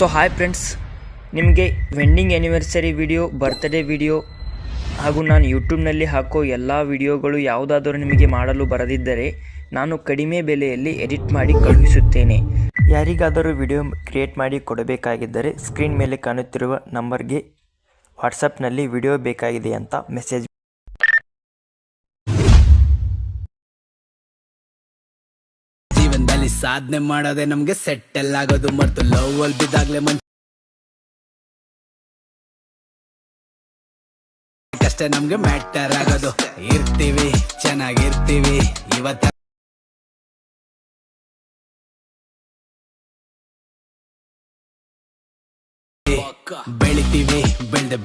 So hi friends, ನಿಮಗೆ wedding anniversary video, birthday video ಹಾಗೂ ನಾನು ಯೂಟ್ಯೂಬ್ನಲ್ಲಿ ಹಾಕೋ ಎಲ್ಲ ವಿಡಿಯೋಗಳು ಯಾವುದಾದರೂ ನಿಮಗೆ ಮಾಡಲು ಬರದಿದ್ದರೆ ನಾನು ಕಡಿಮೆ ಬೆಲೆಯಲ್ಲಿ ಎಡಿಟ್ ಮಾಡಿ ಕಳುಹಿಸುತ್ತೇನೆ. ಯಾರಿಗಾದರೂ ವಿಡಿಯೋ ಕ್ರಿಯೇಟ್ ಮಾಡಿ ಕೊಡಬೇಕಾಗಿದ್ದರೆ ಸ್ಕ್ರೀನ್ ಮೇಲೆ ಕಾಣುತ್ತಿರುವ ನಂಬರ್ಗೆ ವಾಟ್ಸಪ್ನಲ್ಲಿ ವಿಡಿಯೋ ಬೇಕಾಗಿದೆ ಅಂತ ಮೆಸೇಜ್. ಜೀವನದಲ್ಲಿ ಸಾಧನೆ ಮಾಡೋದೇ ನಮ್ಗೆ ಸೆಟ್ಟಲ್ ಆಗೋದು, ಮತ್ತು ಲವ್ ಅಲ್ಲಿ ಬಿದ್ದಾಗ್ಲೇ ಕಷ್ಟ ನಮ್ಗೆ ಮ್ಯಾಟರ್ ಆಗೋದು. ಇರ್ತೀವಿ ಚೆನ್ನಾಗಿರ್ತೀವಿ, ಇವತ್ತ ಬೆಳಿತೀವಿ, ಬೆಳ್ದೆ